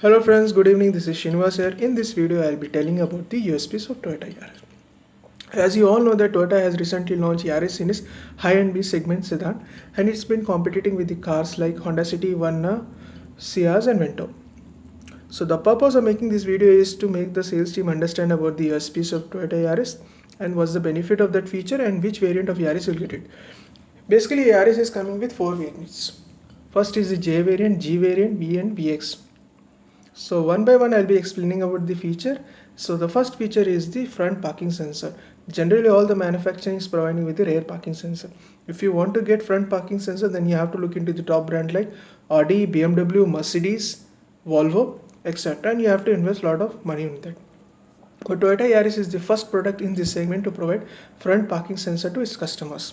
Hello friends, good evening. This is Srinivas here. In this video, I'll be telling about the USPs of Toyota Yaris. As you all know that Toyota has recently launched Yaris in its high-end B segment sedan, and it's been competing with the cars like Honda City, Verna, Ciaz and Vento. So the purpose of making this video is to make the sales team understand about the USPs of Toyota Yaris and what's the benefit of that feature and which variant of Yaris will get it. Basically, Yaris is coming with 4 variants. First is the J variant, G variant, V and VX. So one by one I'll be explaining about the feature. So the first feature is the front parking sensor. Generally all the manufacturing is providing with the rear parking sensor. If you want to get front parking sensor, then you have to look into the top brand like Audi, BMW, Mercedes, Volvo, etc. And you have to invest a lot of money in that. But Toyota Yaris is the first product in this segment to provide front parking sensor to its customers.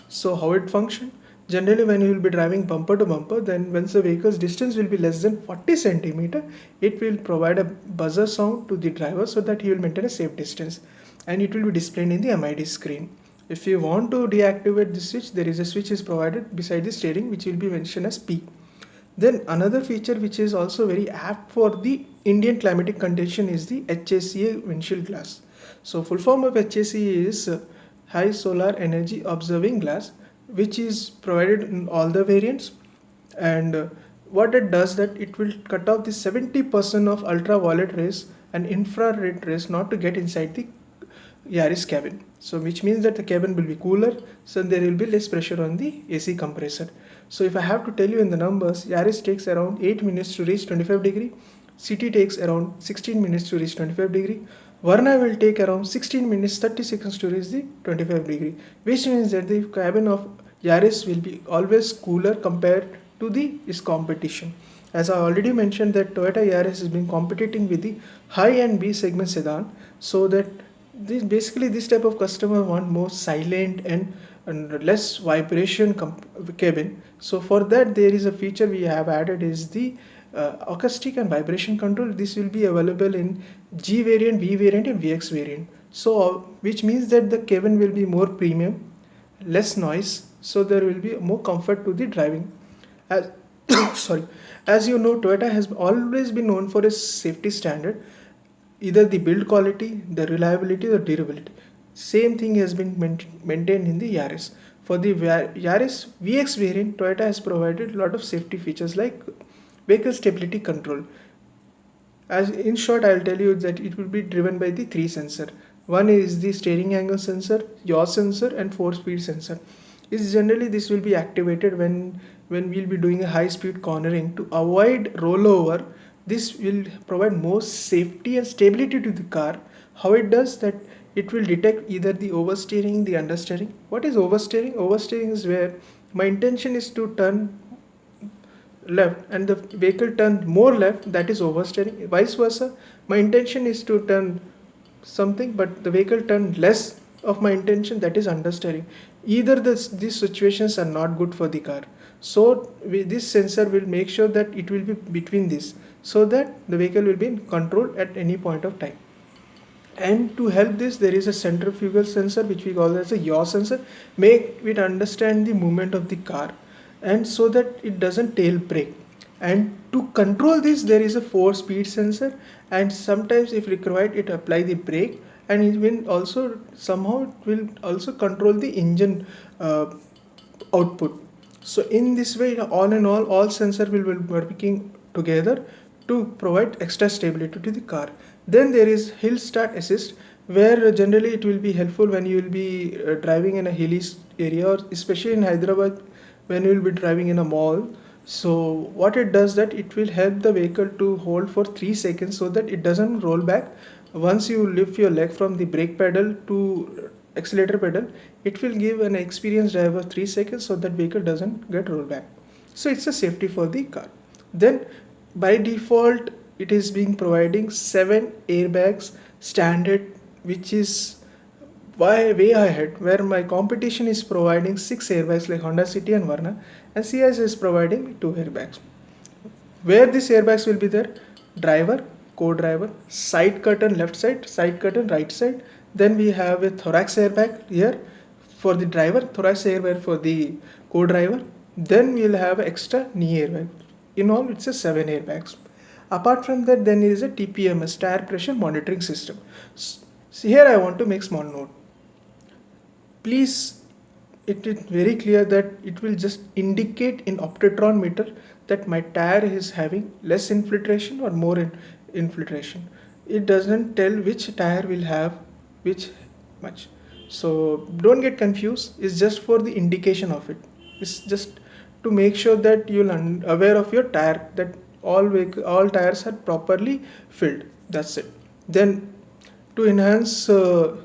So how it functions? Generally, when you will be driving bumper to bumper, then once the vehicle's distance will be less than 40 centimeter, it will provide a buzzer sound to the driver so that he will maintain a safe distance, and it will be displayed in the MID screen. If you want to deactivate the switch, there is a switch is provided beside the steering which will be mentioned as P. Then another feature which is also very apt for the Indian climatic condition is the HACA windshield glass. So full form of HACA is High Solar Energy Observing Glass, which is provided in all the variants, and what it does that it will cut off the 70% of ultraviolet rays and infrared rays not to get inside the Yaris cabin. So which means that the cabin will be cooler, so there will be less pressure on the AC compressor. So if I have to tell you in the numbers, Yaris takes around 8 minutes to reach 25 degree, City takes around 16 minutes to reach 25 degree, Verna will take around 16 minutes 30 seconds to reach the 25 degree, which means that the cabin of Yaris will be always cooler compared to the its competition. As I already mentioned that Toyota Yaris has been competing with the high-end B segment sedan, so that this type of customer want more silent and less vibration cabin. So for that there is a feature we have added is the acoustic and vibration control. This will be available in G variant, V variant and VX variant. So which means that the cabin will be more premium, less noise, so there will be more comfort to the driving. As sorry, as you know, Toyota has always been known for its safety standard, either the build quality, the reliability or durability. Same thing has been maintained in the Yaris. For the Yaris VX variant, Toyota has provided a lot of safety features like vehicle stability control. As in short, I'll tell you that it will be driven by the three sensor. One is the steering angle sensor, yaw sensor and 4-speed sensor. Is generally this will be activated when we'll be doing a high speed cornering to avoid rollover. This will provide more safety and stability to the car. How it does that, it will detect either the oversteering, the understeering. What is oversteering? Oversteering is where my intention is to turn left and the vehicle turns more left, that is oversteering. Vice versa, my intention is to turn something but the vehicle turned less of my intention, that is understeering. Either these situations are not good for the car. So this sensor will make sure that it will be between this, so that the vehicle will be in control at any point of time. And to help this, there is a centrifugal sensor which we call as a yaw sensor, make it understand the movement of the car and so that it doesn't tail brake. And to control this, there is a 4-speed sensor, and sometimes if required it apply the brake, and it will also somehow it will also control the engine output. So in this way, all in all sensor will be working together to provide extra stability to the car. Then there is hill start assist, where generally it will be helpful when you will be driving in a hilly area, or especially in Hyderabad when you will be driving in a mall. So what it does that it will help the vehicle to hold for 3 seconds so that it doesn't roll back. Once you lift your leg from the brake pedal to accelerator pedal, it will give an experienced driver 3 seconds so that vehicle doesn't get rolled back. So it's a safety for the car. Then by default it is being providing 7 airbags standard, which is way ahead, where my competition is providing 6 airbags like Honda City and Verna, and CS is providing 2 airbags. Where these airbags will be there? Driver, co-driver, side curtain left side curtain right side. Then we have a thorax airbag here for the driver, thorax airbag for the co-driver. Then we'll have extra knee airbag. In all, it's a 7 airbags. Apart from that, then is a TPMS, tire pressure monitoring system. So here I want to make small note. Please, it is very clear that it will just indicate in optotron meter that my tire is having less infiltration or more infiltration. It doesn't tell which tire will have which much. So don't get confused. It's just for the indication of it. It's just to make sure that you'll aware of your tire, that all tires are properly filled. That's it. Then to enhance the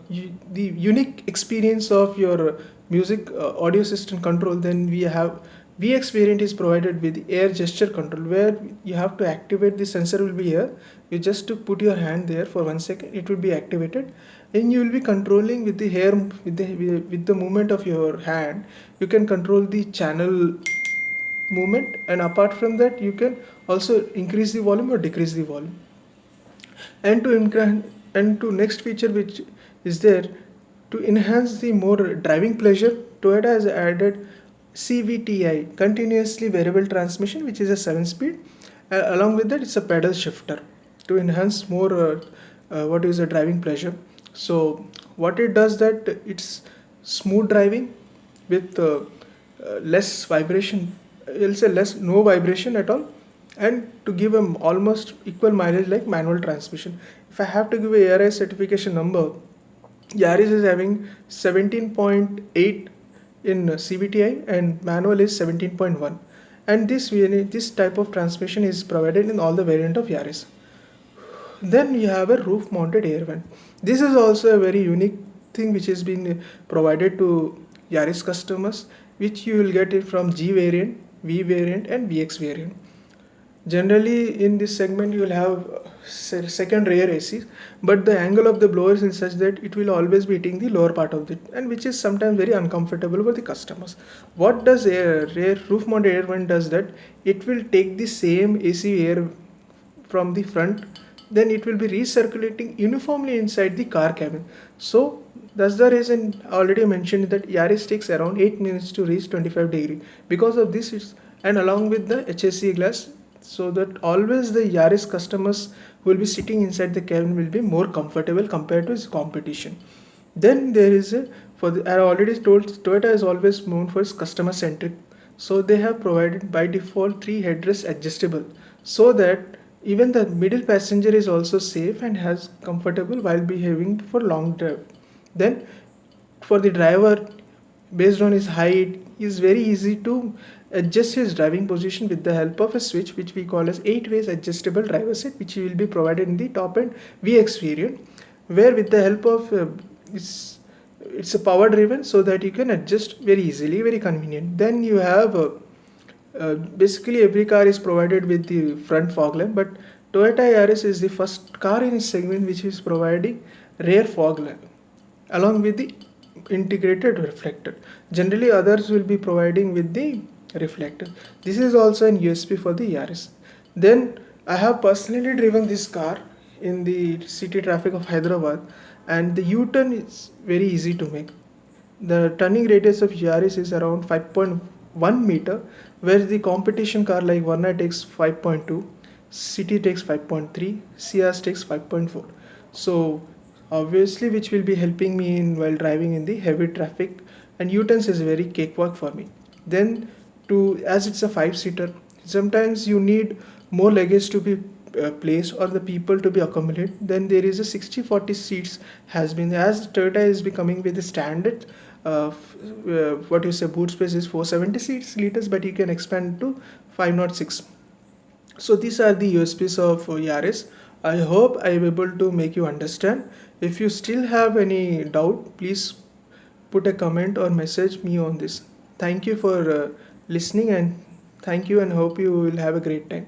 unique experience of your music audio system control, then we have VX variant is provided with air gesture control, where you have to activate, the sensor will be here. You just to put your hand there for 1 second, it will be activated, and you will be controlling with the hair, with the movement of your hand. You can control the channel movement, and apart from that you can also increase the volume or decrease the volume. And to next feature which is there, to enhance the more driving pleasure, Toyota has added CVTi, continuously variable transmission, which is a 7-speed. Along with that, it's a pedal shifter to enhance more what is a driving pleasure. So what it does, that it's smooth driving with less vibration. I'll say less, no vibration at all, and to give them almost equal mileage like manual transmission. If I have to give a ARI certification number, Yaris is having 17.8 in CVTi and manual is 17.1, and this type of transmission is provided in all the variant of Yaris. Then you have a roof mounted air vent. This is also a very unique thing which has been provided to Yaris customers, which you will get it from G variant, V variant and VX variant. Generally in this segment you will have second rear AC, but the angle of the blower is in such that it will always be hitting the lower part of it, and which is sometimes very uncomfortable for the customers. What does rear roof mounted air vent does, that it will take the same AC air from the front, then it will be recirculating uniformly inside the car cabin. So that's the reason I already mentioned that Yaris takes around 8 minutes to reach 25 degree. Because of this, and along with the HSC glass, so that always the Yaris customers who will be sitting inside the cabin will be more comfortable compared to its competition. Then there is I already told, Toyota is always known for its customer centric. So they have provided by default 3 headrests adjustable, so that even the middle passenger is also safe and has comfortable while behaving for long drive. Then for the driver, based on his height, is very easy to adjust his driving position with the help of a switch which we call as 8 ways adjustable driver seat, which will be provided in the top end VX variant, where with the help of it's a power driven, so that you can adjust very easily, very convenient. Then you have basically every car is provided with the front fog lamp, but Toyota Yaris is the first car in its segment which is providing rear fog lamp along with the integrated reflector. Generally others will be providing with the reflector. This is also an USP for the Yaris. Then I have personally driven this car in the city traffic of Hyderabad, and the U-turn is very easy to make. The turning radius of Yaris is around 5.1 meter, where the competition car like Verna takes 5.2, City takes 5.3, Ciaz takes 5.4. So obviously which will be helping me in while driving in the heavy traffic, and U-turns is very cakewalk for me. Then as it's a 5-seater, sometimes you need more luggage to be placed or the people to be accommodated. Then there is a 60-40 seats has been, as Toyota is becoming with the standard what you say boot space is 470 seats liters, but you can expand to 506. So these are the USPs of Yaris. I hope I am able to make you understand. If you still have any doubt, please put a comment or message me on this. Thank you for listening, and thank you, and hope you will have a great time.